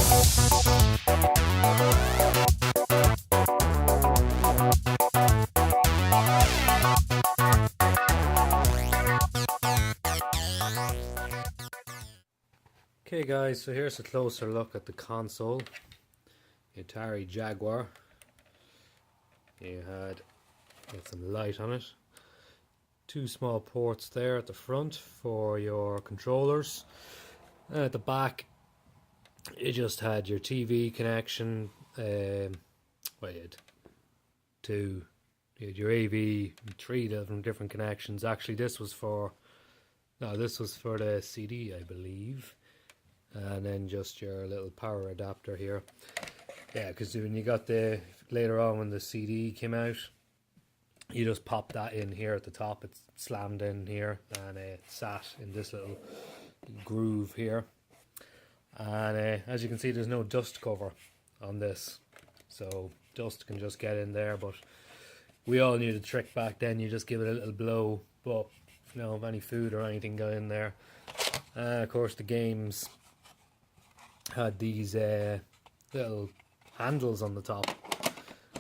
Okay guys, so here's a closer look at the console. The Atari Jaguar. You had get some light on it. Two small ports there at the front for your controllers. And at the back you just had your TV connection. Well, you had two. You had your AV, three different connections. Actually, this was for the CD, I believe. And then just your little power adapter here. Yeah, because when you got later on when the CD came out, you just pop that in here at the top. It's slammed in here and it sat in this little groove here. And as you can see, there's no dust cover on this, so dust can just get in there. But we all knew the trick back then. You just give it a little blow, but if any food or anything got in there. Of course, the games had these little handles on the top,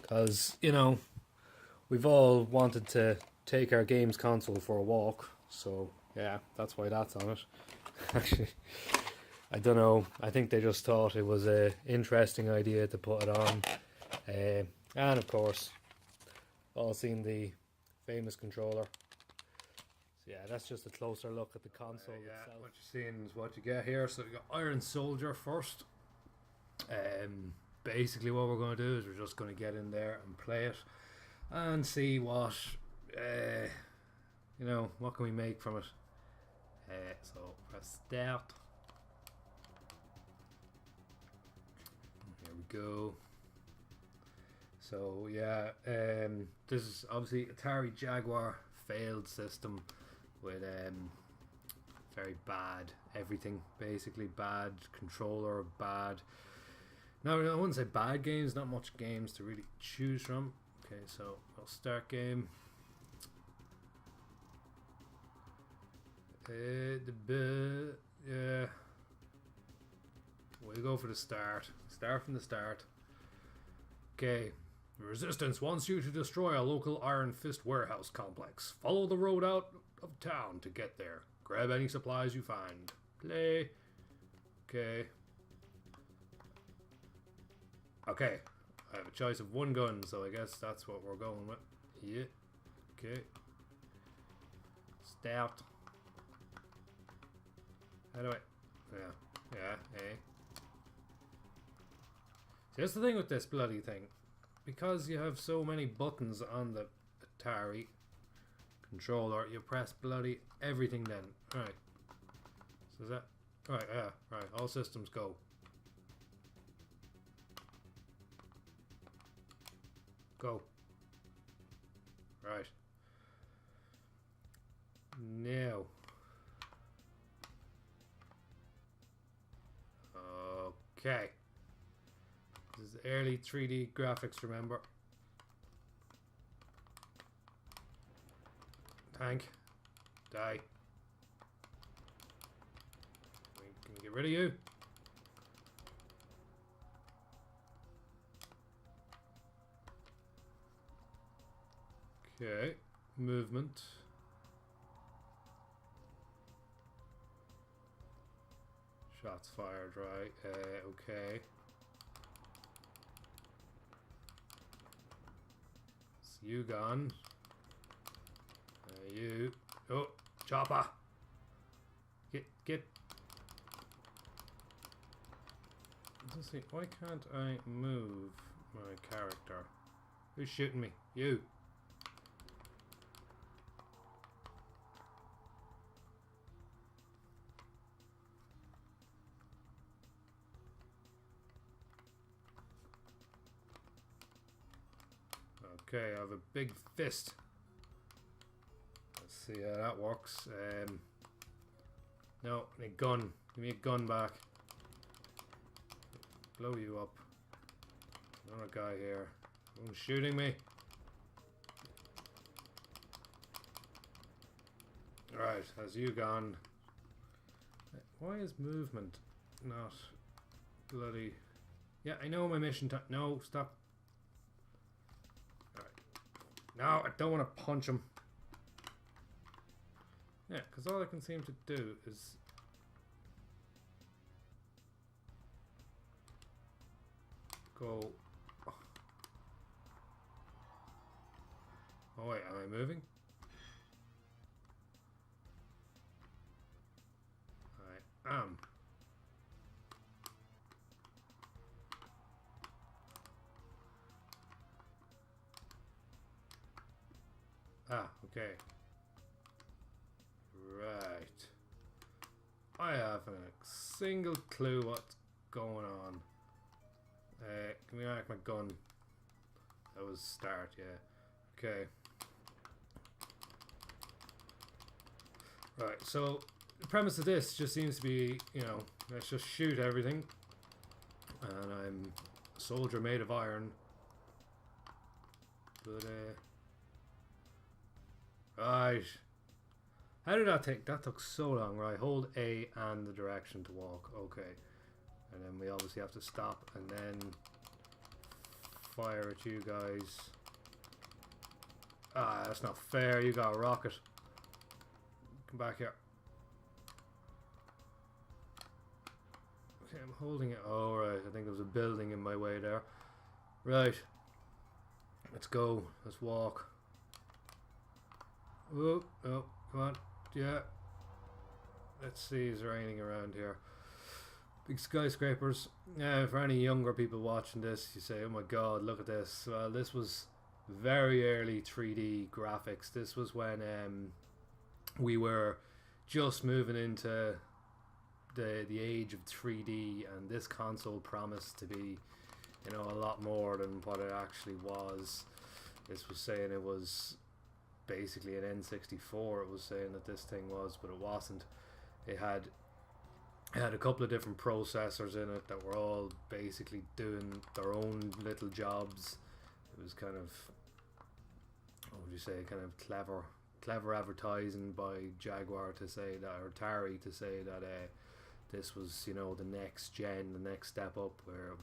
because we've all wanted to take our games console for a walk, so yeah, that's why that's on it. Actually, I don't know, I think they just thought it was a interesting idea to put it on. And of course, all seen the famous controller. So yeah, that's just a closer look at the console itself. What you're seeing is what you get here. So you got Iron Soldier first. Basically what we're going to do is we're just going to get in there and play it and see what what can we make from it. So press start. Here we go. So yeah, this is obviously Atari Jaguar failed system with very bad everything, basically bad controller, bad. No, I wouldn't say bad games, not much games to really choose from. Okay, so I'll start game. Yeah, we'll go for the start. Start from the start. Okay. The Resistance wants you to destroy a local Iron Fist warehouse complex. Follow the road out of town to get there. Grab any supplies you find. Play. Okay. Okay. I have a choice of one gun, so I guess that's what we're going with. Yeah. Okay. Start. How do I... Yeah. Hey. See, that's the thing with this bloody thing. Because you have so many buttons on the Atari controller, you press bloody everything then. Right. So is that... Right, yeah. Right, all systems go. Go. Right. Now. Okay. This is early 3D graphics, remember. Tank. Die. Can we get rid of you? Okay. Movement. Shots fired, right. Okay. You gone. You. Oh, chopper. Get. Let's see. Why can't I move my character? Who's shooting me? You. Okay, I have a big fist. Let's see how that works. No, a gun. Give me a gun back. Blow you up. Another guy here. Who's shooting me? Right, has you gone? Why is movement not bloody... Yeah, I know my mission time. No, stop. Alright. No, I don't want to punch him. Yeah, because all I can seem to do is... go... Oh wait, am I moving? I am. Ah, okay. Right. I haven't a single clue what's going on. Give me back my gun. That was start, yeah. Okay. Right, so the premise of this just seems to be, you know, let's just shoot everything. And I'm a soldier made of iron. But, right. How did that take? That took so long, right? Hold A and the direction to walk. Okay. And then we obviously have to stop and then fire at you guys. Ah, that's not fair. You got a rocket. Come back here. Okay, I'm holding it. Oh, right. I think there was a building in my way there. Right. Let's go. Let's walk. Oh, oh, come on. Yeah. Let's see, is there anything around here? Big skyscrapers. For any younger people watching this, you say, oh my god, look at this. Well, this was very early 3D graphics. This was when we were just moving into the age of 3D, and this console promised to be, you know, a lot more than what it actually was. This was saying it was basically an N64. It was saying that this thing was, but it wasn't. It had a couple of different processors in it that were all basically doing their own little jobs. It was kind of, what would you say, kind of clever advertising by Jaguar to say that, or Atari to say that this was, you know, the next gen, the next step up, where,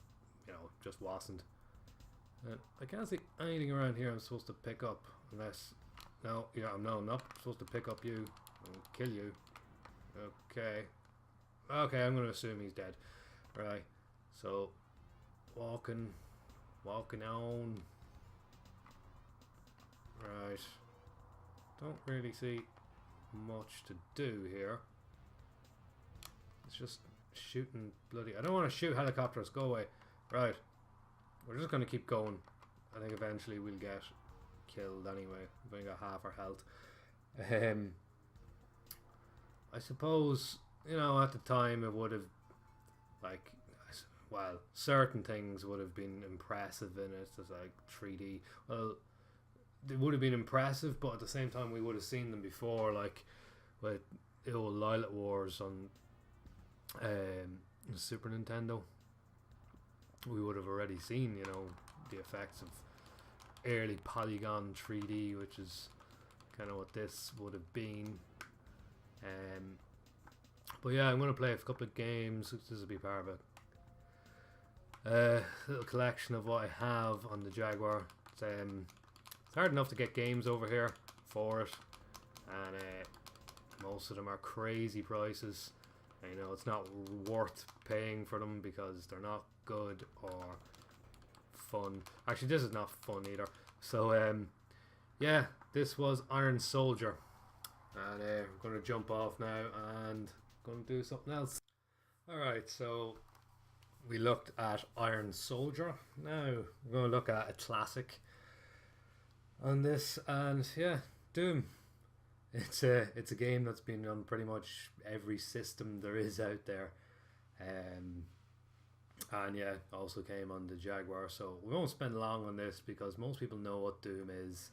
you know, just wasn't. And I can't see anything around here I'm supposed to pick up, unless, no, yeah, no, I'm not supposed to pick up you and kill you. Okay. Okay, I'm going to assume he's dead. Right. So, walking on. Right. Don't really see much to do here. It's just shooting bloody... I don't want to shoot helicopters. Go away. Right. We're just going to keep going. I think eventually we'll get killed anyway. We've only got half our health. I suppose, you know, at the time it would have, like, well, certain things would have been impressive in it, as like 3D. Well, they would have been impressive, but at the same time we would have seen them before, like with the old Lilac Wars on Super Nintendo. We would have already seen, you know, the effects of early polygon 3D, which is kind of what this would have been. But yeah, I'm going to play a couple of games. This will be part of a little collection of what I have on the Jaguar. It's hard enough to get games over here for it, and most of them are crazy prices. You know, it's not worth paying for them because they're not good or fun. Actually, this is not fun either. So yeah, this was Iron Soldier, and I'm going to jump off now and going to do something else. Alright, so we looked at Iron Soldier. Now we're going to look at a classic on this, and yeah, Doom. It's a game that's been on pretty much every system there is out there, and yeah, also came on the Jaguar. So we won't spend long on this because most people know what Doom is.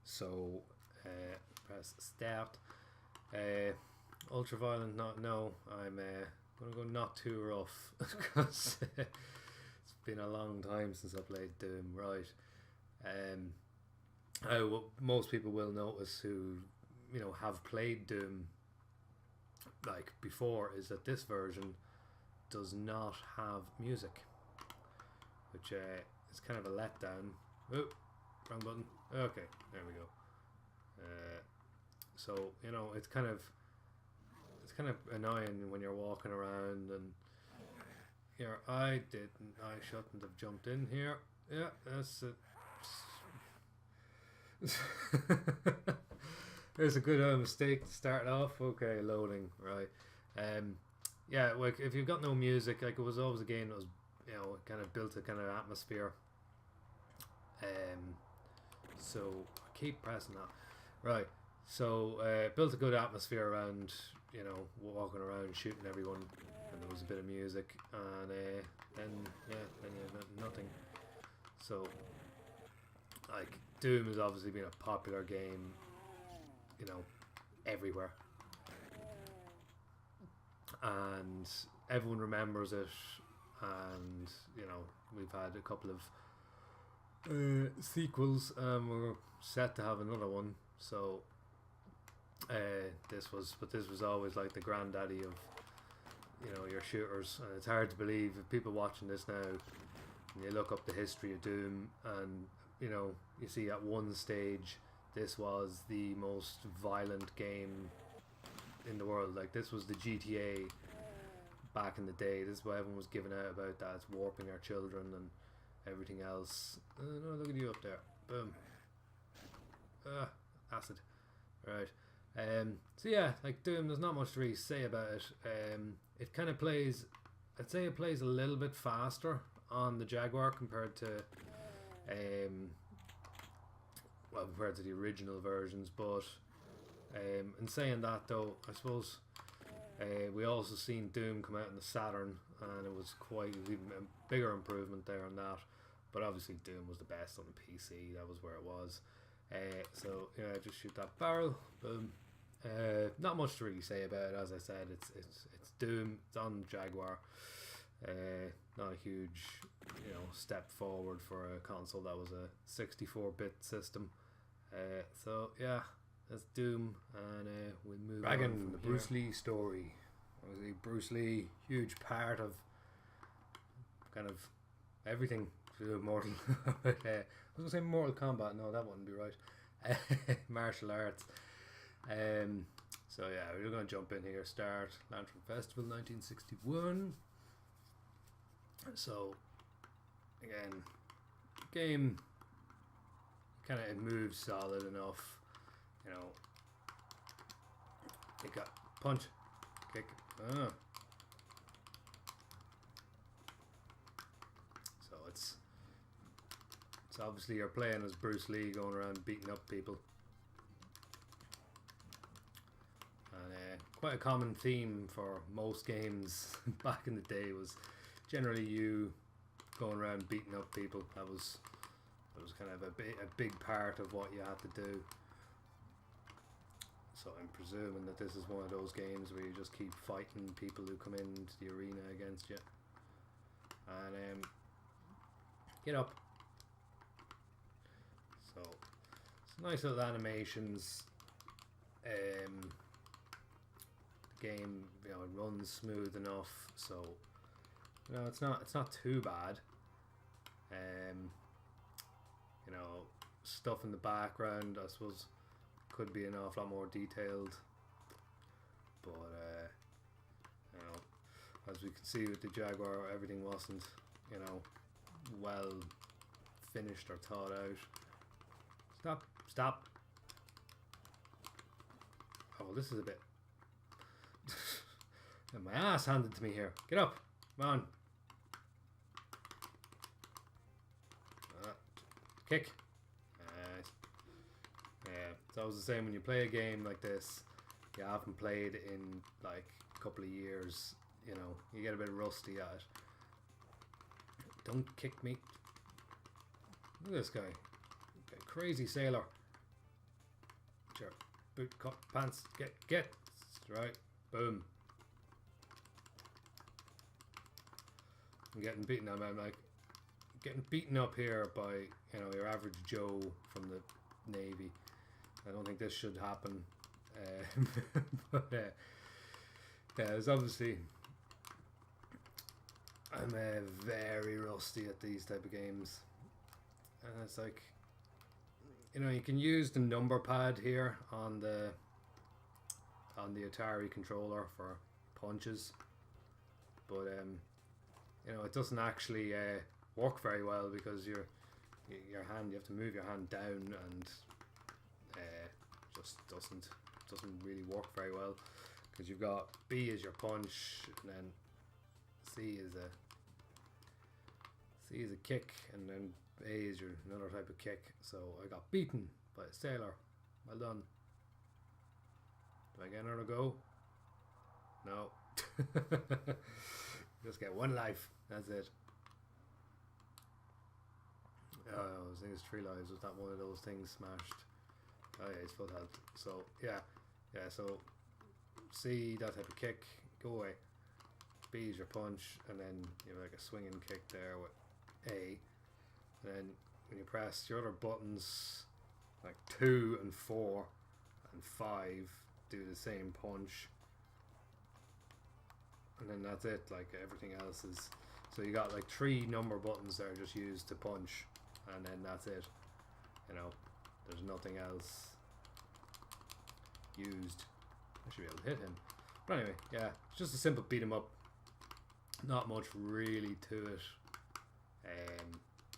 So press start. Ultraviolent, not no. I'm gonna go not too rough because it's been a long time since I played Doom. Right. Most people will notice who, you know, have played Doom like before, is that this version does not have music, which is kind of a letdown. Oh, wrong button. Okay, there we go. So you know, it's kind of annoying when you're walking around and here. I shouldn't have jumped in here. Yeah, that's it. There's a good mistake to start off. Okay, loading, right. Yeah, like if you've got no music, like it was always a game that was, you know, kind of built a kind of atmosphere. So I keep pressing that. Right. So built a good atmosphere around, you know, walking around shooting everyone, and there was a bit of music, and then nothing. So like Doom has obviously been a popular game, you know, everywhere, and everyone remembers it, and you know we've had a couple of sequels. We're set to have another one, so this was always like the granddaddy of, you know, your shooters, and it's hard to believe if people watching this now and you look up the history of Doom, and you know you see at one stage this was the most violent game in the world. Like this was the GTA back in the day. This is what everyone was giving out about, that it's warping our children and everything else. No, look at you up there. Boom. Acid. Right. So yeah, like Doom, there's not much to really say about it. It kind of plays, I'd say it plays a little bit faster on the Jaguar compared to compared to the original versions, but in saying that though, I suppose we also seen Doom come out in the Saturn, and it was even a bigger improvement there on that. But obviously Doom was the best on the PC. That was where it was. So yeah, just shoot that barrel. Boom. Not much to really say about it. As I said, it's Doom. It's on Jaguar. Not a huge, you know, step forward for a console that was a 64-bit system. So yeah, that's Doom, and we'll move on from the Bruce Lee story. Obviously, Bruce Lee, huge part of kind of everything to do with Mortal. I was gonna say Mortal Kombat. No, that wouldn't be right. Martial arts. So yeah, we're gonna jump in here. Start Lantern Festival, 1961. So again, game kind of, it moves solid enough, you know. It got punch, kick. So it's obviously you're playing as Bruce Lee, going around beating up people, and quite a common theme for most games back in the day was generally you going around beating up people. That was kind of a big part of what you had to do. So I'm presuming that this is one of those games where you just keep fighting people who come into the arena against you. And get up. So it's nice little animations. The game, you know, it runs smooth enough, so you know it's not too bad. You know, stuff in the background, I suppose, could be an awful lot more detailed, but you know, as we can see with the Jaguar, everything wasn't, you know, well finished or thought out. Stop. Oh, this is a bit my ass handed to me here. Get up, come on. Kick. Yeah, it's always the same when you play a game like this. You haven't played in like a couple of years, you know, you get a bit rusty at it. Don't kick me. Look at this guy. Crazy sailor. Sure. Boot cut pants. Get. Right. Boom. I'm getting beaten up. I'm like getting beaten up here by, you know, your average Joe from the Navy. I don't think this should happen. But yeah, there's obviously I'm very rusty at these type of games. And it's like, you know, you can use the number pad here on the Atari controller for punches, but you know, it doesn't actually work very well because your hand, you have to move your hand down, and just doesn't really work very well because you've got B as your punch, and then C is a kick, and then A is your another type of kick. So I got beaten by a sailor. Well done. Do I get another go? No. Just get one life. That's it. Oh, I think it's 3 lives. Was that one of those things smashed? Oh yeah, he's full health. So yeah. So C, that type of kick. Go away. B is your punch, and then you have like a swinging kick there with A. And then when you press your other buttons, like 2 and 4 and 5, do the same punch, and then that's it. Like everything else is, so you got like 3 number buttons there just used to punch, and then that's it. You know, there's nothing else used. I should be able to hit him, but anyway, yeah, it's just a simple beat 'em up. Not much really to it.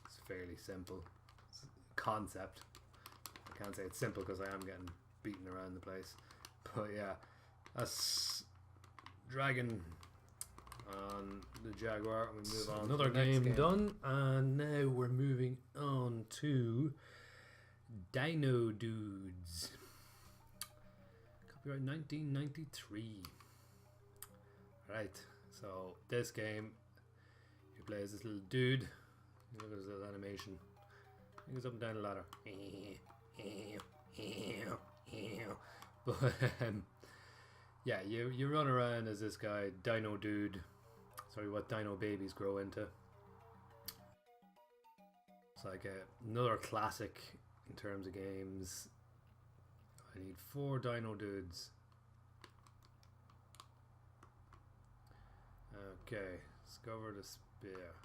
It's fairly simple concept. I can't say it's simple because I am getting beaten around the place, but yeah, that's Dragon on the Jaguar. We move on. Another game done, and now we're moving on to Dino Dudes. Copyright 1993. Right, so this game, you play as this little dude. Look at his little animation. He goes up and down the ladder. But yeah, you run around as this guy, Dino Dude. Sorry, what dino babies grow into. It's like another classic in terms of games. I need 4 Dino Dudes. Okay, discover the spear.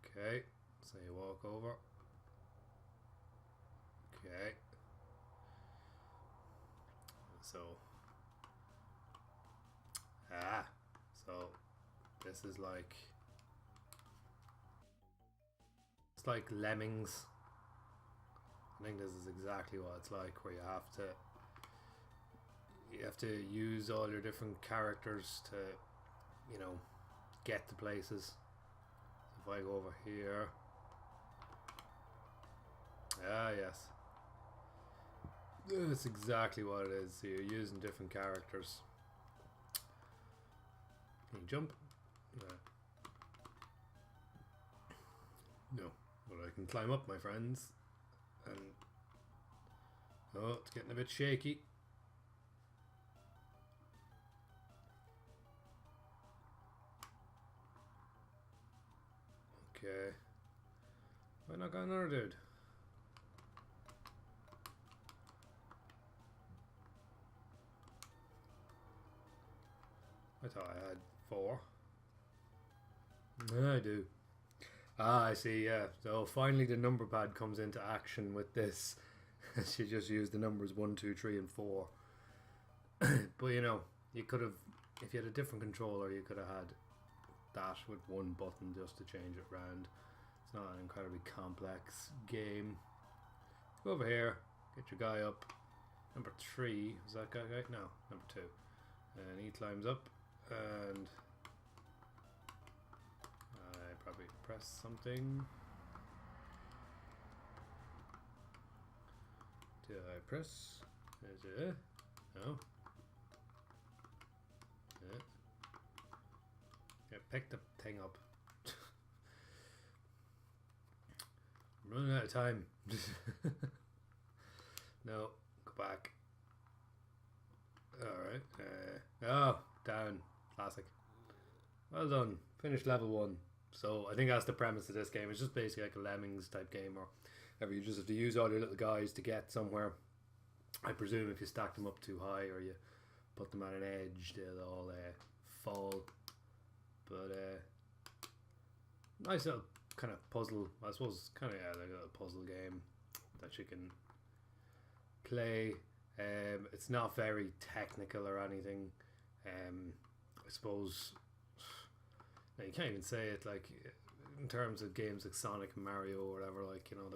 Okay, so you walk over. Okay. So so this is like, it's like Lemmings. I think this is exactly what it's like, where you have to use all your different characters to, you know, get to places. So if I go over here, yes, that's exactly what it is. So you're using different characters. Can you jump? No, but I can climb up, my friends. And oh, it's getting a bit shaky. Okay, why not got another dude? I thought I had 4. I do. I see, yeah. So finally the number pad comes into action with this. She just used the numbers 1, 2, 3 and 4. But you know, you could have, if you had a different controller, you could have had that with 1 button just to change it round. It's not an incredibly complex game. Go over here, get your guy up. Number 3, is that guy right? No, number 2. And he climbs up, and I probably press something. Did I press? Is it? No. Yeah, pick the thing up. I'm running out of time. No, go back. Alright. Oh, down. Classic. Well done. Finished level 1. So I think that's the premise of this game. It's just basically like a Lemmings type game, or whatever. You just have to use all your little guys to get somewhere. I presume if you stack them up too high, or you put them at an edge, they'll all fall. But nice little kind of puzzle, I suppose, kind of, yeah, like a little puzzle game that you can play. It's not very technical or anything. I suppose, now you can't even say it, like, in terms of games like Sonic and Mario or whatever, like, you know,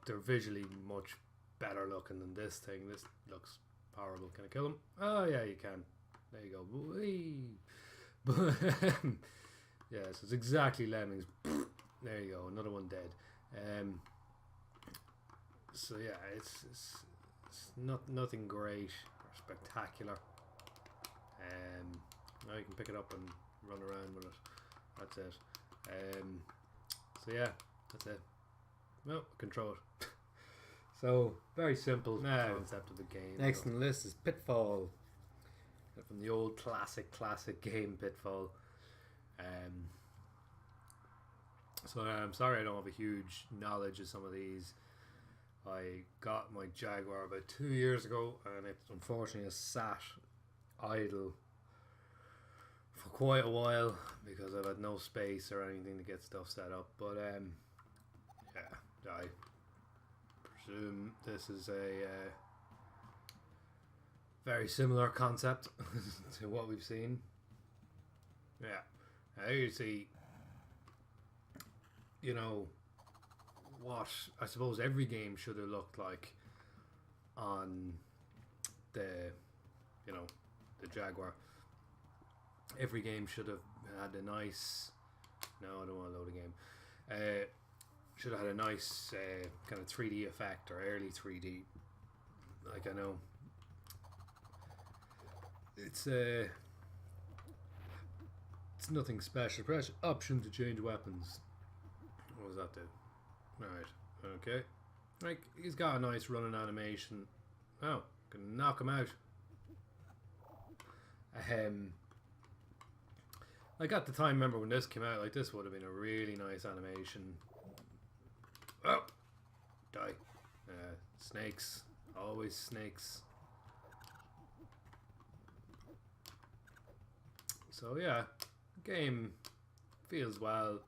they're visually much better looking than this thing. This looks horrible. Can I kill him? Oh yeah, you can. There you go. Whee! But yeah, so it's exactly Lemmings. There you go, another one dead. So yeah, it's nothing great or spectacular. Now you can pick it up and run around with it. That's it. So yeah, that's it. Well, control it. So very simple concept of the game. Next on the list is Pitfall, from the old classic game Pitfall. So I'm sorry I don't have a huge knowledge of some of these. I got my Jaguar about 2 years ago, and it unfortunately has sat idle for quite a while because I've had no space or anything to get stuff set up. But yeah, I presume this is a very similar concept to what we've seen. Yeah, now you see, you know, what I suppose every game should have looked like on the, you know, the Jaguar. Every game should have had a nice, no, I don't want to load a game, should have had a nice kind of 3D effect or early 3D. Like, I know it's nothing special. Press option to change weapons. What does that do? Alright, okay. Like, he's got a nice running animation. Oh, can knock him out. Like, at the time, remember when this came out, like, this would have been a really nice animation. Oh! Die. Snakes. Always snakes. So, yeah. Game feels well.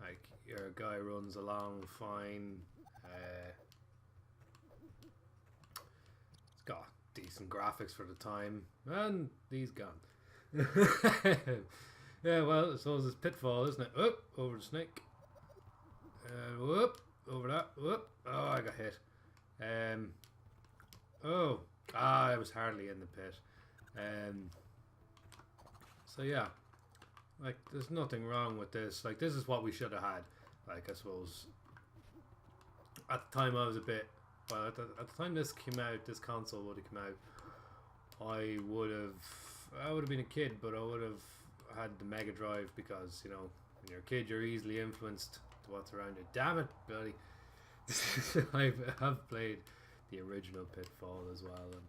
Like, your guy runs along fine. It's got decent graphics for the time. And he's gone. Yeah, well, I suppose it's Pitfall, isn't it? Whoop, over the snake. Whoop, over that. Whoop. Oh, I got hit. Oh, I was hardly in the pit. So yeah, like, there's nothing wrong with this. Like, this is what we should have had. Like, I suppose at the time I was a bit, well, at the time this came out, this console would have come out, I would have been a kid, but I would have had the Mega Drive, because, you know, when you're a kid, you're easily influenced to what's around you. Damn it, buddy. I have played the original Pitfall as well, and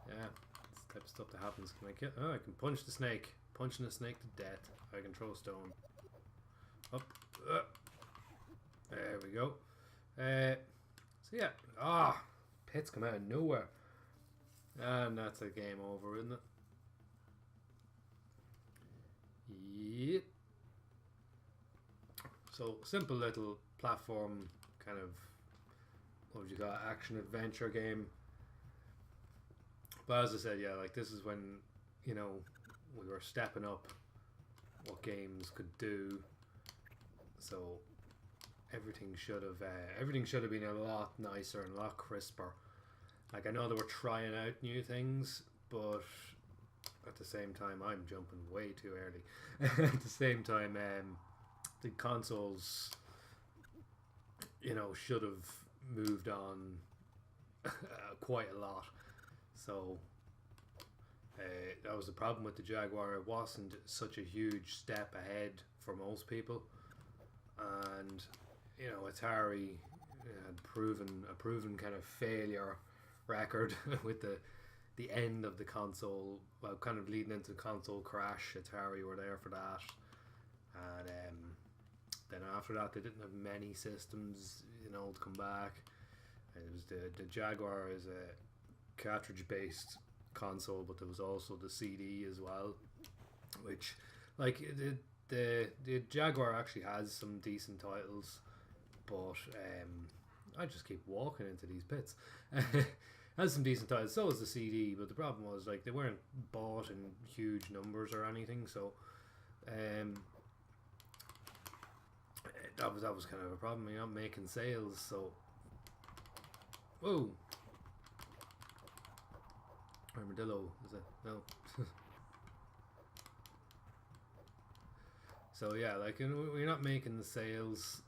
yeah, it's the type of stuff that happens. Can I kill? Oh, I can punch the snake. Punching the snake to death. I can throw a stone. Up. There we go. So yeah. Ah, pits come out of nowhere. And that's a game over, isn't it? Yep. So, simple little platform kind of, what would you call it, action adventure game. But as I said, yeah, like, this is when, you know, we were stepping up what games could do. So everything should have been a lot nicer and a lot crisper. Like, I know they were trying out new things, but at the same time, I'm jumping way too early. At the same time, the consoles, you know, should have moved on quite a lot. So that was the problem with the Jaguar. It wasn't such a huge step ahead for most people, and, you know, Atari had a proven kind of failure record with the end of the console, well, kind of leading into the console crash. Atari were there for that, and then after that they didn't have many systems, you know, to come back. And it was the Jaguar is a cartridge based console, but there was also the CD as well, which, like, the Jaguar actually has some decent titles, but I just keep walking into these pits. Has some decent titles. So is the CD, but the problem was like they weren't bought in huge numbers or anything. So that was kind of a problem. You're not making sales. So whoa, armadillo is it? No. So yeah, like we're not making the sales.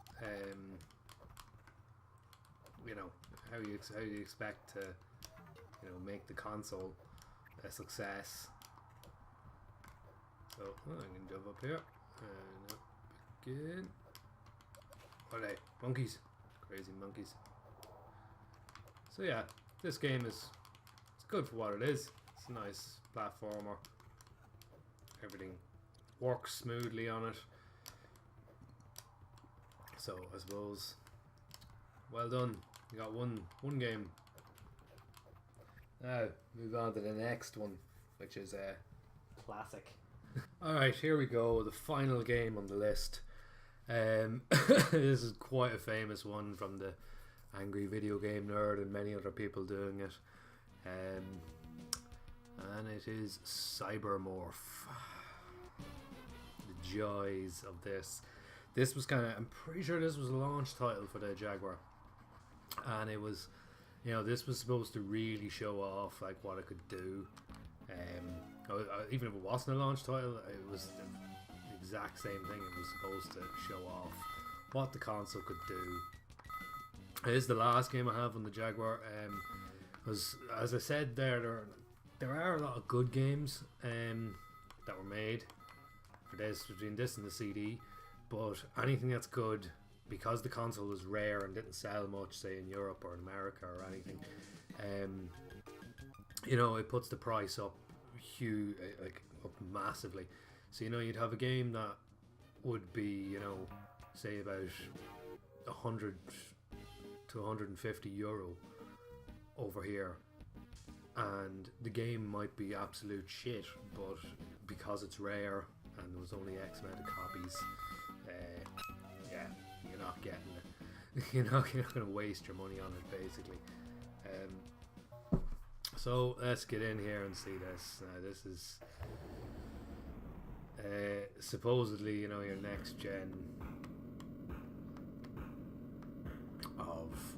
You know how you expect to, you know, make the console a success. So I can jump up here and up again. What are they? Monkeys, crazy monkeys. So yeah, this game it's good for what it is. It's a nice platformer. Everything works smoothly on it. So I suppose, well done. You got one game. Now move on to the next one, which is a classic. All right, here we go. The final game on the list. This is quite a famous one from the Angry Video Game Nerd and many other people doing it. And it is Cybermorph. The joys of this. This was kind of, I'm pretty sure this was a launch title for the Jaguar. And it was, you know, this was supposed to really show off like what it could do. Even if it wasn't a launch title, it was the exact same thing. It was supposed to show off what the console could do. It is the last game I have on the Jaguar. Because as I said there are a lot of good games that were made for this, between this and the CD. But anything that's good, because the console was rare and didn't sell much, say in Europe or in America or anything, you know, it puts the price up huge, like up massively. So you know, you'd have a game that would be, you know, say about 100 to 150 euro over here, and the game might be absolute shit, but because it's rare and there was only X amount of copies, yeah, you're not getting it. You're not going to waste your money on it, basically. So let's get in here and see this. This is supposedly, you know, your next gen of,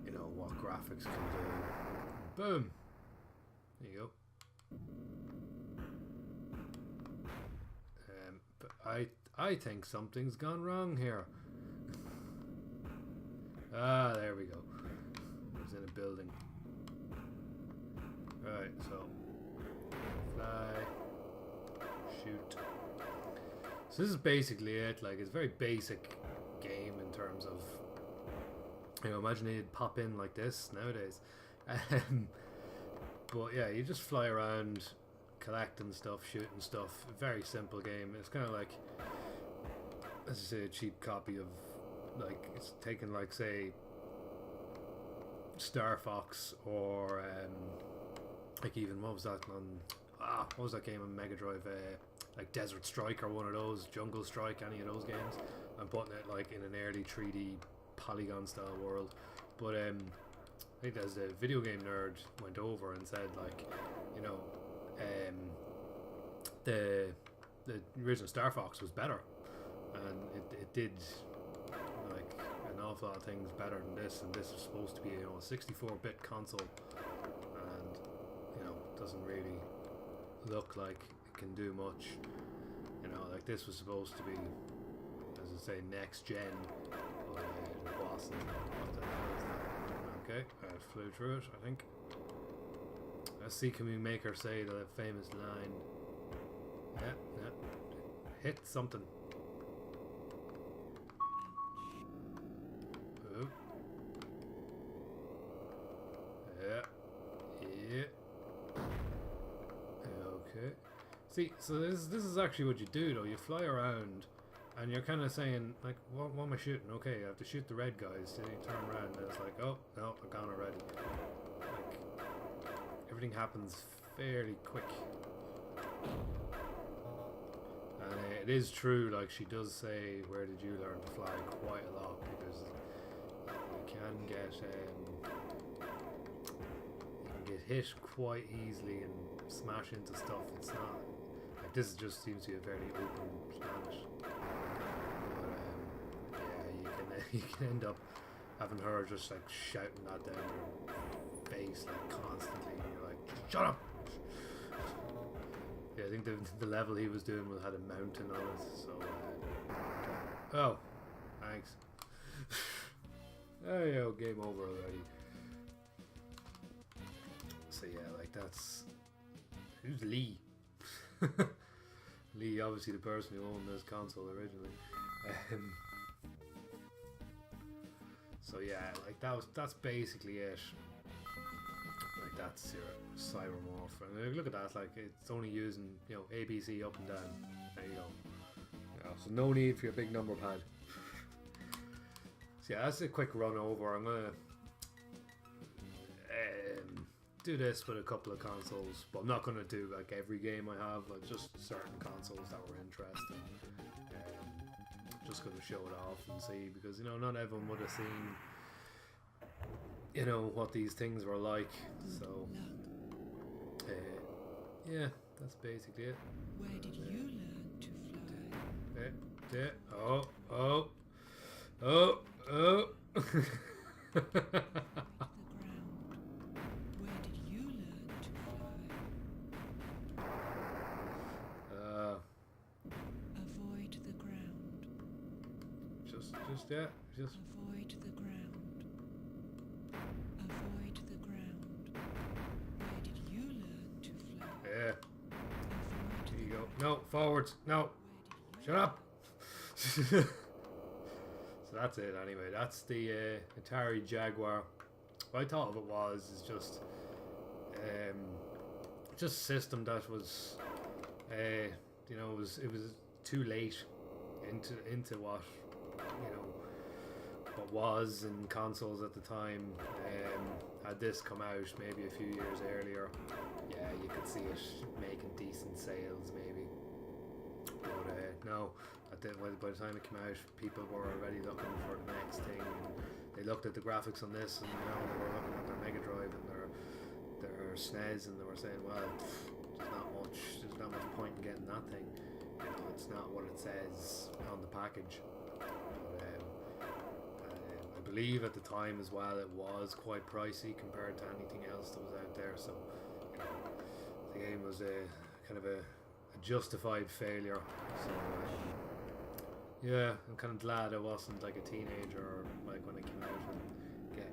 you know, what graphics can do. Boom. There you go. But I think something's gone wrong here. There we go. It was in a building. Right, so fly, shoot. So this is basically it. Like, it's a very basic game in terms of, you know, imagine you'd pop in like this nowadays. But yeah, you just fly around, collecting stuff, shooting stuff. A very simple game. It's kind of like, as I say, a cheap copy of, like, it's taken like, say, Star Fox, or like, even what was that on? What was that game on Mega Drive? Like Desert Strike or one of those, Jungle Strike, any of those games. I'm putting it like in an early 3D polygon style world. But I think there's a video game nerd went over and said, like, you know, the original Star Fox was better, and it did like an awful lot of things better than this, and this is supposed to be, you know, a 64-bit console, and, you know, doesn't really look like it can do much. You know, like, this was supposed to be, as I say, next gen, but it wasn't. What the hell is that? Okay, I flew through it, I think. Let's see, can we make her say the famous line? Yeah, hit something. Oh. Yeah. Okay. See, so this is actually what you do, though. You fly around, and you're kind of saying, like, what am I shooting? Okay, I have to shoot the red guys. Then you turn around, and it's like, oh, no, I'm gone already. Like, everything happens fairly quick. it is true, like she does say, where did you learn to fly, quite a lot, because you can get hit quite easily and smash into stuff. It's not like this just seems to be a very open planet, but yeah, you can end up having her just like shouting that down her face like constantly, and you're like, shut up. Yeah, I think the level he was doing had a mountain on it, so oh, thanks. There you go, game over already. So yeah, like that's... Who's Lee? Lee, obviously the person who owned this console originally. So yeah, like that's basically it. Like that's your Cybermorph. And look at that, like it's only using, you know, ABC up and down. There you go. Yeah, so no need for your big number pad. So yeah, that's a quick run over. I'm gonna do this with a couple of consoles, but I'm not gonna do like every game I have, like just certain consoles that were interesting. Just gonna show it off and see, because you know not everyone would have seen, you know, what these things were like. So yeah, that's basically it. Where did you learn to fly? Oh. The ground. Where did you learn to fly? Avoid the ground. Just Avoid the ground. Avoid the ground. Where did you learn to fly? yeah. Avoid There you the go. No, forwards. No. Shut up. So that's it anyway. That's the Atari Jaguar. What I thought of it was is just a system that was you know, it was too late into what, you know, what was in consoles at the time. Had this come out maybe a few years earlier, yeah, you could see it making decent sales maybe. But no, by the time it came out, people were already looking for the next thing. And they looked at the graphics on this, and you know, they were looking at their Mega Drive and their SNES, and they were saying, well, there's not much point in getting that thing. You know, it's not what it says on the package. But, I believe at the time as well, it was quite pricey compared to anything else that was out there. So, you know, the game was a kind of a justified failure. So yeah, I'm kind of glad I wasn't like a teenager like when I came out and get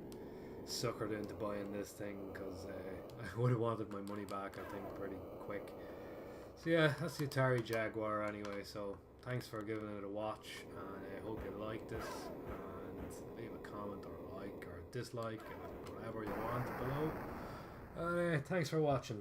suckered into buying this thing, because I would have wanted my money back, I think, pretty quick. So yeah, that's the Atari Jaguar anyway. So thanks for giving it a watch, and I hope you liked this, and leave a comment or a like or a dislike and whatever you want below. Thanks for watching.